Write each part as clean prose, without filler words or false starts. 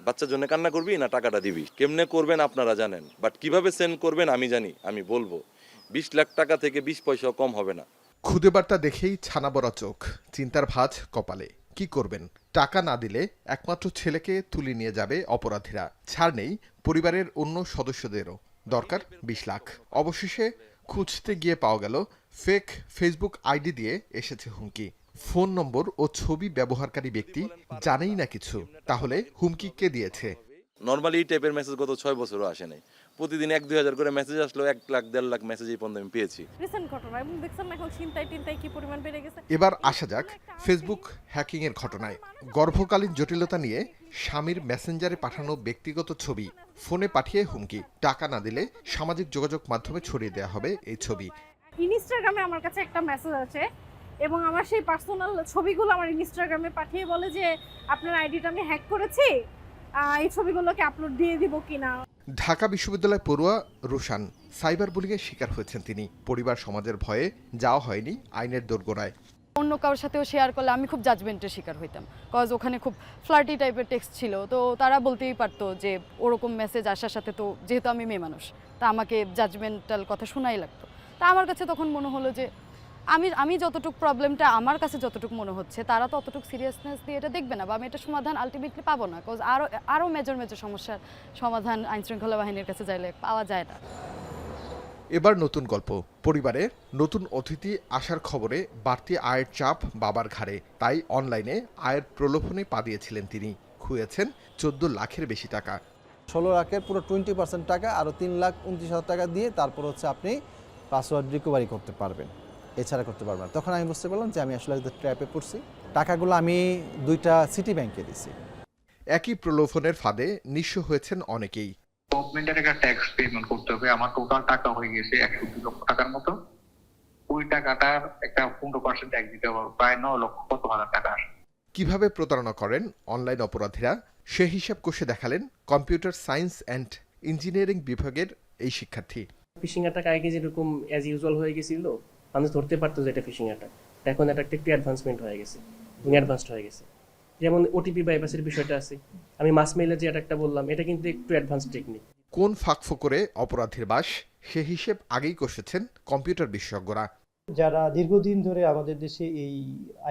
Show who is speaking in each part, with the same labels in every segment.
Speaker 1: বাচ্চার জন্য কান্না করবি না টাকাটা দিবি, কেমনে করবেন আপনারা জানেন, বাট কিভাবে সেন্ড করবেন আমি জানি। আমি বলবো 20 লাখ টাকা থেকে 20 পয়সাও কম হবে না।
Speaker 2: খুদে বার্তা দেখেই ছানা বড়া চোখ, চিন্তার ভাঁজ কপালে। কি করবেন? টাকা না দিলে একমাত্র ছেলেকে তুলে নিয়ে যাবে অপরাধীরা। ছাড় নেই পরিবারের অন্য সদস্যদেরও। দরকার 20 লাখ। অবশেষে খুঁজতে গিয়ে পাওয়া গেল ফেক ফেসবুক আইডি দিয়ে এসেছে হুমকি। ফোন নম্বর ও ছবি ব্যবহারকারী ব্যক্তি জানেই না কিছু। তাহলে হুমকি কে দিয়েছে?
Speaker 1: নর্মালি এই টাইপের মেসেজ গত 6 বছরও আসে নাই। প্রতিদিন 1-2 হাজার করে মেসেজ আসলো, 1 লাখ 1.5 লাখ মেসেজ এই পর্যন্ত আমি পেয়েছি।
Speaker 3: রিসেন্ট ঘটনা এবং দেখছেন এখন ছিনতাই কি পরিমাণ বেড়ে গেছে।
Speaker 2: এবার আসা যাক ফেসবুক হ্যাকিংয়ের ঘটনায়। গর্ভকালীন জটিলতা নিয়ে স্বামীর মেসেঞ্জারে পাঠানো ব্যক্তিগত ছবি ফোনে পাঠিয়ে হুমকি। টাকা না দিলে সামাজিক যোগাযোগ মাধ্যমে ছড়িয়ে দেওয়া হবে এই ছবি।
Speaker 3: ইনস্টাগ্রামে আমার কাছে একটা মেসেজ আছে এবং আমার সেই পার্সোনাল ছবিগুলো আমার ইনস্টাগ্রামে পাঠিয়ে বলে যে আপনার আইডিটা আমি হ্যাক করেছি, এই ছবিগুলোকে আপলোড দিয়ে দিব কিনা।
Speaker 2: ঢাকা বিশ্ববিদ্যালয় পড়ুয়া রুশান সাইবার বুলিংয়ের শিকার হয়েছেন তিনি। পরিবার সমাজের ভয়ে যাওয়া হয়নি আইনের দোরগোড়ায়।
Speaker 4: অন্য কারোর সাথেও শেয়ার করলে আমি খুব জাজমেন্টের শিকার হইতাম, কজ ওখানে খুব ফ্লার্টি টাইপের টেক্সট ছিল। তো তারা বলতেই পারতো যে ওরকম মেসেজ আসার সাথে, তো যেহেতু আমি মেয়ে মানুষ তা আমাকে জাজমেন্টাল কথা শোনাই লাগতো। তা আমার কাছে তখন মনে হলো যে আমি যতটুকু প্রবলেমটা আমার কাছে যতটুকু মনে হচ্ছে তারা তো অতটুকু সিরিয়াসনেস দিয়ে এটা দেখবে না, বা আমি এটা সমাধান আলটিমেটলি পাবো না। কজ আরও মেজর সমস্যার সমাধান আইনশৃঙ্খলা বাহিনীর কাছে যাইলে পাওয়া যায় না।
Speaker 2: এবার নতুন গল্প। পরিবারে নতুন অতিথি আসার খবরে বাড়তি আয়ের চাপ বাবার ঘাড়ে। তাই অনলাইনে আয়ের প্রলোভনে পা দিয়েছিলেন তিনি। খুঁয়েছেন 14 লাখের বেশি টাকা।
Speaker 5: 16 লাখের পুরো 20% টাকা, আরও 3,29,000 টাকা দিয়ে তারপর হচ্ছে আপনি পাসওয়ার্ড রিকভারি করতে পারবেন, এছাড়া করতে পারবেন না। তখন আমি বুঝতে পারলাম যে আমি আসলে ট্র্যাপে পড়ছি। টাকাগুলো আমি 2টা সিটি ব্যাংকে দিছি।
Speaker 2: একই প্রলোভনের ফাঁদে নিঃস্ব হয়েছেন অনেকেই।
Speaker 6: গভর্নমেন্টের একটা ট্যাক্স পেমেন্ট করতে হবে। আমার টোটাল টাকা হয়ে গেছে 102 লক্ষ টাকার মতো। ওই টাকাটার একটা 15% ট্যাক্স দিতে হবে, প্রায় 9 লক্ষ কত হাজার টাকা।
Speaker 2: কিভাবে প্রতারণা করেন অনলাইন অপরাধীরা সে হিসাব কষে দেখালেন কম্পিউটার সায়েন্স অ্যান্ড ইঞ্জিনিয়ারিং বিভাগের এই শিক্ষার্থী।
Speaker 7: ফিশিং অ্যাটাক আগে যেরকম অ্যাজ ইউজুয়াল হয়ে গেছিল, মানুষ ধরতে পারতো যে এটা ফিশিং অ্যাটাক। এখন অ্যাটাকটা একটু অ্যাডভান্সমেন্ট হয়ে গেছে এবং অ্যাডভান্সড হয়ে গেছে। যেমন ওটিপি বাইপাসের বিষয়টা আছে, আমি মাস মেইলের যে অ্যাটাকটা বললাম, এটা কিন্তু একটু অ্যাডভান্স টেকনিক।
Speaker 2: কোন ফাঁকফোকরে অপরাধীর বাস সে হিসেব আগেই কষেছেন কম্পিউটার বিশেষজ্ঞরা।
Speaker 8: যারা দীর্ঘদিন ধরে আমাদের দেশে এই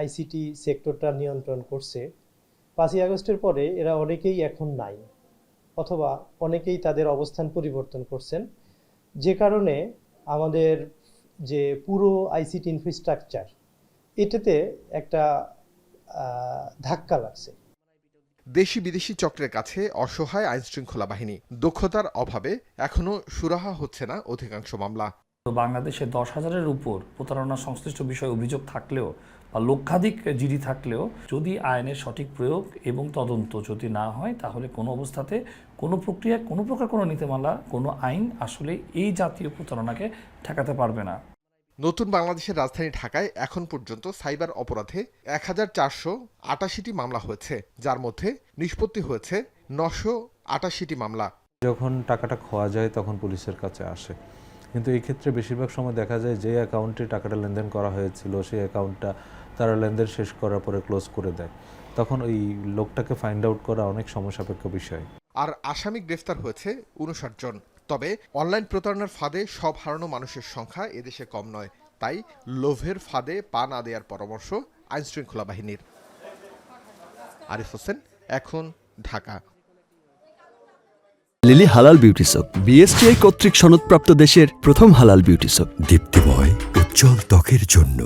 Speaker 8: আইসিটি সেক্টরটা নিয়ন্ত্রণ করছে, 5ই আগস্টের পরে এরা অনেকেই এখন নাই, অথবা অনেকেই তাদের অবস্থান পরিবর্তন করছেন, যে কারণে আমাদের যে পুরো আইসিটি ইনফ্রাস্ট্রাকচার এটাতে একটা ধাক্কা লাগছে।
Speaker 2: দেশি বিদেশি চক্রের কাছে অসহায় আইনশৃঙ্খলা বাহিনী। দক্ষতার অভাবে এখনো সুরাহা হচ্ছে না অধিকাংশ মামলা।
Speaker 9: বাংলাদেশে 10,000-এর উপর প্রতারণা সংশ্লিষ্ট বিষয়ে অভিযোগ থাকলেও বা লক্ষাধিক জিডি থাকলেও যদি আইনের সঠিক প্রয়োগ এবং তদন্ত যদি না হয়, তাহলে কোনো অবস্থাতে কোনো প্রক্রিয়া, কোনো প্রকার কোনো নীতিমালা, কোনো আইন আসলে এই জাতীয় প্রতারণাকে ঠেকাতে পারবে না।
Speaker 2: নতুন বাংলাদেশের রাজধানী ঢাকায় এখন পর্যন্ত সাইবার অপরাধে 1488টি মামলা হয়েছে, যার মধ্যে নিষ্পত্তি হয়েছে 988টি মামলা।
Speaker 10: যখন টাকাটা খোয়া যায় তখন পুলিশের কাছে আসে, কিন্তু এই ক্ষেত্রে বেশিরভাগ সময় দেখা যায় যে অ্যাকাউন্টে টাকাটা লেনদেন করা হয়েছিল সেই অ্যাকাউন্টটা তারা লেনদেন শেষ করার পরে ক্লোজ করে দেয়। তখন ওই লোকটাকে ফাইন্ড আউট করা অনেক সময় সাপেক্ষ বিষয়।
Speaker 2: আর আসামি গ্রেফতার হয়েছে 59 জন। তবে অনলাইন প্রতারণার ফাঁদে সব হারানো মানুষের সংখ্যা এদেশে কম নয়। তাই লোভের ফাঁদে পা না দেওয়ার পরামর্শ আইনশৃঙ্খলা বাহিনীর। আরিফ হোসেন, এখন, ঢাকা।
Speaker 11: লিলি হালাল বিউটি সোপ, বিএসটিআই কর্তৃক সনদপ্রাপ্ত দেশের প্রথম হালাল বিউটি সোপ। দীপ্তিময় উজ্জ্বল ত্বকের জন্য।